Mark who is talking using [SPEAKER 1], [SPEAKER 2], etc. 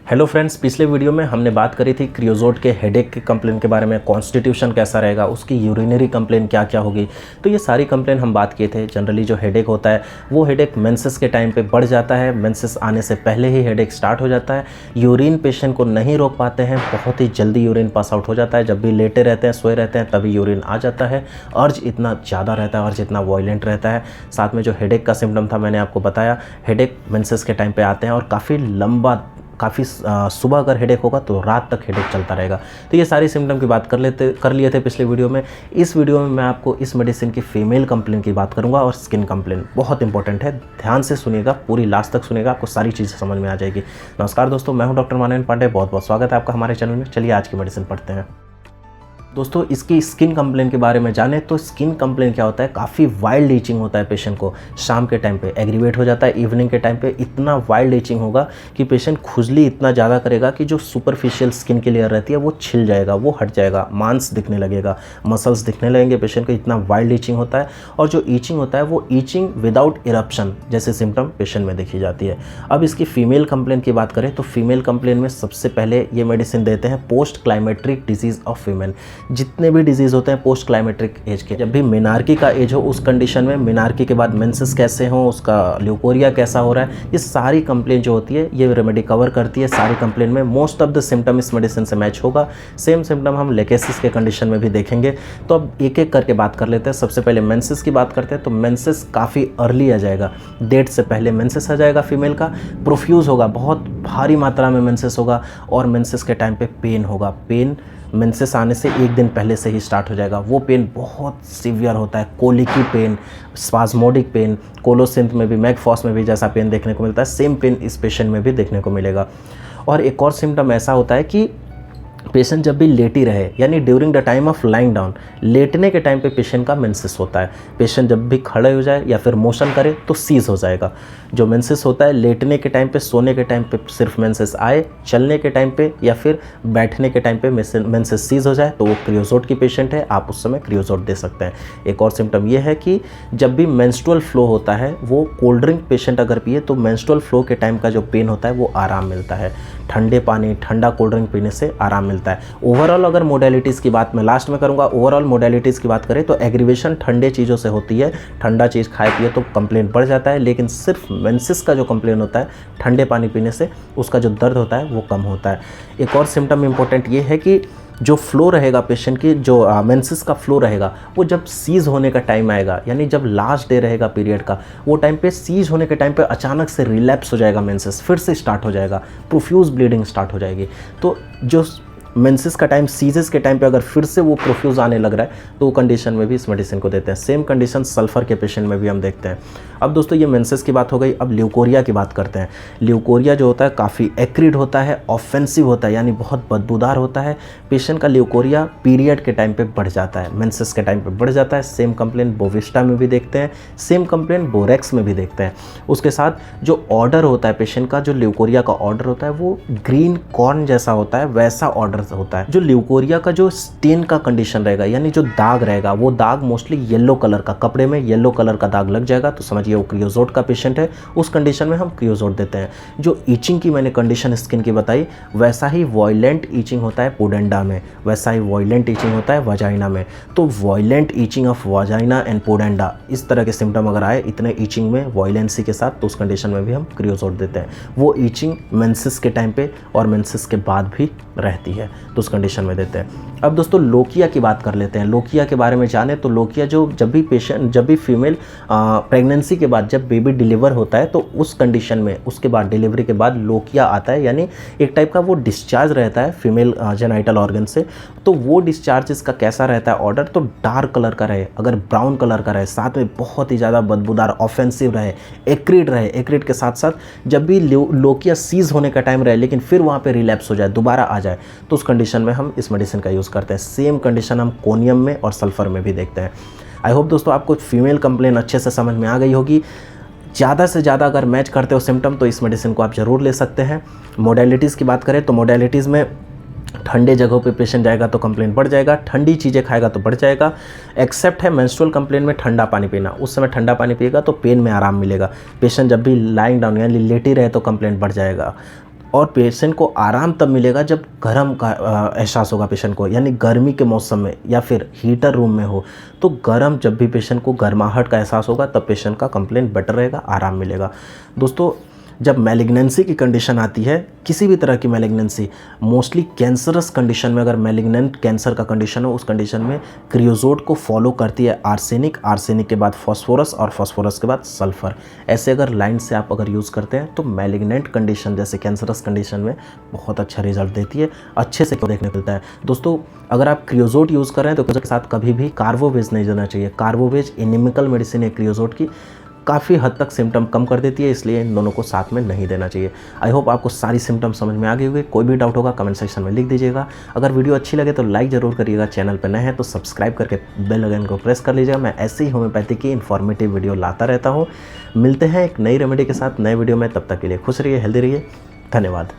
[SPEAKER 1] Hello friends, पिछले video में हमने बात करी थी क्रियोजोट के हेडेक के कंप्लेन के बारे में। कॉन्स्टिट्यूशन कैसा रहेगा, उसकी यूरिनरी कंप्लेन क्या क्या होगी, तो ये सारी कंप्लेन हम बात किए थे। जनरली जो हेडेक होता है वो हेडेक मेंसेस के टाइम पे बढ़ जाता है, मेंसेस आने से पहले ही हेडेक स्टार्ट हो जाता है। यूरिन पेशेंट को नहीं रोक पाते हैं, बहुत ही जल्दी यूरिन पास आउट हो जाता है। जब भी लेटे रहते हैं, सोए रहते हैं, तभी यूरिन आ जाता है। अर्ज इतना ज़्यादा रहता है, अर्ज इतना वॉयलेंट रहता है। साथ में जो हेडेक का सिम्टम था मैंने आपको बताया, हेडेक मेंसेस के टाइम पे आते हैं और काफ़ी लंबा, काफ़ी सुबह अगर हेडेक होगा तो रात तक हेडेक चलता रहेगा। तो ये सारी सिम्टम की बात कर लिए थे पिछले वीडियो में। इस वीडियो में मैं आपको इस मेडिसिन की फीमेल कंप्लेन की बात करूंगा और स्किन कंप्लेन बहुत इंपॉर्टेंट है। ध्यान से सुनिएगा, पूरी लास्ट तक सुनिएगा, आपको सारी चीज़ें समझ में आ जाएगी। नमस्कार दोस्तों, मैं हूं डॉक्टर मानवेंद्र पांडे। बहुत बहुत स्वागत है आपका हमारे चैनल में। चलिए आज की मेडिसिन पढ़ते हैं। दोस्तों, इसकी स्किन कंप्लेन के बारे में जाने तो स्किन कंप्लेन क्या होता है, काफ़ी वाइल्ड ईचिंग होता है पेशेंट को। शाम के टाइम पे एग्रीवेट हो जाता है, इवनिंग के टाइम पे इतना वाइल्ड ईचिंग होगा कि पेशेंट खुजली इतना ज़्यादा करेगा कि जो सुपरफिशियल स्किन की लेयर रहती है वो छिल जाएगा, वो हट जाएगा, मांस दिखने लगेगा, मसल्स दिखने लगेंगे पेशेंट को। इतना वाइल्ड ईचिंग होता है। और जो ईचिंग होता है वो ईचिंग विदाउट इरप्शन जैसे सिम्टम पेशेंट में देखी जाती है। अब इसकी फीमेल कंप्लेन की बात करें तो फीमेल कंप्लेन में सबसे पहले ये मेडिसिन देते हैं post climacteric disease of women. जितने भी डिजीज़ होते हैं पोस्ट क्लाइमेट्रिक एज के, जब भी मिनार्की का एज हो उस कंडीशन में, मिनार्की के बाद मेंसेस कैसे हो, उसका ल्यूकोरिया कैसा हो रहा है, ये सारी कंप्लेन जो होती है ये रेमेडी कवर करती है। सारी कंप्लेन में मोस्ट ऑफ द सिम्टम इस मेडिसिन से मैच होगा। सेम सिम्टम हम लेकेसिस के कंडीशन में भी देखेंगे। तो अब एक एक करके बात कर लेते हैं। सबसे पहले मेंसेस की बात करते हैं। तो मेंसेस काफ़ी अर्ली आ जाएगा, डेट से पहले मेंसेस आ जाएगा फीमेल का। प्रोफ्यूज होगा, बहुत भारी मात्रा में मेंसेस होगा और मेंसेस के टाइम पे पेन होगा। पेन मेंसेस आने से एक दिन पहले से ही स्टार्ट हो जाएगा। वो पेन बहुत सीवियर होता है, colicky pain, spasmodic pain. Colocynth में भी, मैगफॉस में भी जैसा पेन देखने को मिलता है, सेम पेन इस पेशेंट में भी देखने को मिलेगा। और एक और सिम्टम ऐसा होता है कि पेशेंट जब भी लेटी रहे, यानी during the time of lying down, लेटने के टाइम पे पेशेंट का मेंसेस होता है। पेशेंट जब भी खड़े हो जाए या फिर मोशन करे तो सीज हो जाएगा। जो मेंसेस होता है लेटने के टाइम पे, सोने के टाइम पे सिर्फ मेंसेस आए, चलने के टाइम पे या फिर बैठने के टाइम पे मेंसेस सीज हो जाए तो वो क्रियोजोट की पेशेंट है, आप उस समय क्रियोजोट दे सकते हैं। एक और सिम्टम ये है कि जब भी मेंस्ट्रुअल फ्लो होता है, वो कोल्ड ड्रिंक पेशेंट अगर पिए तो मेंस्ट्रुअल फ्लो के टाइम का जो पेन होता है वो आराम मिलता है। ठंडे पानी, ठंडा कोल्ड ड्रिंक पीने से आराम मिलता है। ओवरऑल अगर मोडेलिटीज़ की बात मैं लास्ट में करूंगा, ओवरऑल मोडेलिटीज़ की बात करें तो एग्रीवेशन ठंडे चीज़ों से होती है। ठंडा चीज़ खाए पिए तो कंप्लेन बढ़ जाता है, लेकिन सिर्फ मेंसेस का जो कंप्लेन होता है ठंडे पानी पीने से, उसका जो दर्द होता है वो कम होता है। एक और सिम्टम इंपॉर्टेंट ये है कि जो फ्लो रहेगा पेशेंट की, जो मेंसेस का फ्लो रहेगा, वो जब सीज होने का टाइम आएगा, यानी जब लास्ट डे रहेगा पीरियड का, वो टाइम पे सीज होने के टाइम पे अचानक से रिलैप्स हो जाएगा मेंसेस, फिर से स्टार्ट हो जाएगा, प्रोफ्यूज ब्लीडिंग स्टार्ट हो जाएगी। तो जो मेंसेस का टाइम, सीजेस के टाइम पे अगर फिर से वो प्रोफ्यूज आने लग रहा है तो वो कंडीशन में भी इस मेडिसिन को देते हैं। सेम कंडीशन सल्फर के पेशेंट में भी हम देखते हैं। अब दोस्तों, ये मेंसेस की बात हो गई। अब ल्यूकोरिया की बात करते हैं। ल्यूकोरिया जो होता है काफ़ी एक्रिड होता है, ऑफेंसिव होता है, यानी बहुत बदबूदार होता है। पेशेंट का ल्यूकोरिया पीरियड के टाइम पे बढ़ जाता है, मेंसेस के टाइम पे बढ़ जाता है। सेम कंप्लेन बोविस्टा में भी देखते हैं, सेम कंप्लेन बोरेक्स में भी देखते हैं। उसके साथ जो ऑर्डर होता है पेशेंट का, जो ल्यूकोरिया का ऑर्डर होता है वो ग्रीन कॉर्न जैसा होता है, वैसा ऑर्डर होता है। जो ल्यूकोरिया का जो स्टेन का कंडीशन रहेगा, यानी जो दाग रहेगा, वो दाग मोस्टली येलो कलर का, कपड़े में येलो कलर का दाग लग जाएगा तो समझिए वो क्रियोजोट का पेशेंट है। उस कंडीशन में हम क्रियोजोट देते हैं। जो ईचिंग की मैंने कंडीशन स्किन की बताई, वैसा ही वॉयलेंट ईचिंग होता है पोडेंडा में, वैसा ही वॉयलेंट ईचिंग होता है वजाइना में। तो violent itching of vagina and pudenda, इस तरह के सिम्टम अगर आए इतने ईचिंग में, वॉयलेंसी के साथ, तो उस कंडीशन में भी हम क्रियोजोट देते हैं। वो ईचिंग मेंसेस के टाइम पे और मेंसेस के बाद भी रहती है तो उस कंडीशन में देते हैं। अब दोस्तों, लोकिया की बात कर लेते हैं। लोकिया के बारे में जाने तो लोकिया जो जब भी फीमेल प्रेगनेंसी के बाद जब बेबी डिलीवर होता है तो उस कंडीशन में, उसके बाद डिलीवरी के बाद लोकिया आता है, यानी एक टाइप का वो डिस्चार्ज रहता है फीमेल जेनाइटल ऑर्गन से। तो वो डिस्चार्ज इसका कैसा रहता है ऑर्डर, तो डार्क कलर का रहे, अगर ब्राउन कलर का रहे, साथ में बहुत ही ज़्यादा बदबूदार, ऑफेंसिव रहे, एक्रिड रहे, एक्रिड के साथ साथ जब भी लोकिया सीज होने का टाइम रहे लेकिन फिर वहाँ पे रिलैप्स हो जाए, दोबारा आ जाए, तो उस कंडीशन में हम इस मेडिसिन का यूज़ करते हैं। सेम कंडीशन हम कोनियम में और सल्फर में भी देखते हैं। आई होप दोस्तों आपको फीमेल कंप्लेन अच्छे से समझ में आ गई होगी। ज़्यादा से ज़्यादा अगर मैच करते हो सिम्टम तो इस मेडिसिन को आप ज़रूर ले सकते हैं। मोडेलिटीज़ की बात करें तो मोडेलिटीज़ में ठंडे जगहों पे पेशेंट जाएगा तो कंप्लेन बढ़ जाएगा, ठंडी चीज़ें खाएगा तो बढ़ जाएगा। एक्सेप्ट है मेंस्ट्रुअल कंप्लेन में ठंडा पानी पीना, उस समय ठंडा पानी पिएगा तो पेन में आराम मिलेगा। पेशेंट जब भी लाइंग डाउन यानी लेटी रहे तो कंप्लेन बढ़ जाएगा। और पेशेंट को आराम तब मिलेगा जब गर्म का एहसास होगा पेशेंट को, यानी गर्मी के मौसम में या फिर हीटर रूम में हो तो गर्म, जब भी पेशेंट को गर्माहट का एहसास होगा तब पेशेंट का कंप्लेंट बेटर रहेगा, आराम मिलेगा। दोस्तों जब मैलिग्नेंसी की कंडीशन आती है, किसी भी तरह की मैलिग्नेंसी, मोस्टली कैंसरस कंडीशन में, अगर मैलिग्नेंट कैंसर का कंडीशन हो उस कंडीशन में क्रियोजोट को फॉलो करती है आर्सेनिक, आर्सेनिक के बाद फॉस्फोरस और फॉस्फोरस के बाद सल्फर। ऐसे अगर लाइन से आप अगर यूज़ करते हैं तो मैलिग्नेंट कंडीशन जैसे कैंसरस कंडीशन में बहुत अच्छा रिजल्ट देती है, अच्छे से देखने को मिलता है। दोस्तों अगर आप क्रियोजोट यूज़ कर रहे हैं तो क्रियोजोट के साथ कभी भी कार्बोवेज नहीं देना चाहिए। कार्बोवेज एनिमिकल मेडिसिन है क्रियोजोट की, काफ़ी हद तक सिम्टम कम कर देती है, इसलिए इन दोनों को साथ में नहीं देना चाहिए। आई होप आपको सारी सिम्टम समझ में आ गई होगी। कोई भी डाउट होगा कमेंट सेक्शन में लिख दीजिएगा। अगर वीडियो अच्छी लगे तो लाइक ज़रूर करिएगा, चैनल पर नए हैं तो सब्सक्राइब करके बेल आइकन को प्रेस कर लीजिएगा। मैं ऐसे ही होम्योपैथी की इन्फॉर्मेटिव वीडियो लाता रहता हूँ। मिलते हैं एक नई रेमेडी के साथ नए वीडियो में, तब तक के लिए खुश रहिए, हेल्दी रहिए, धन्यवाद।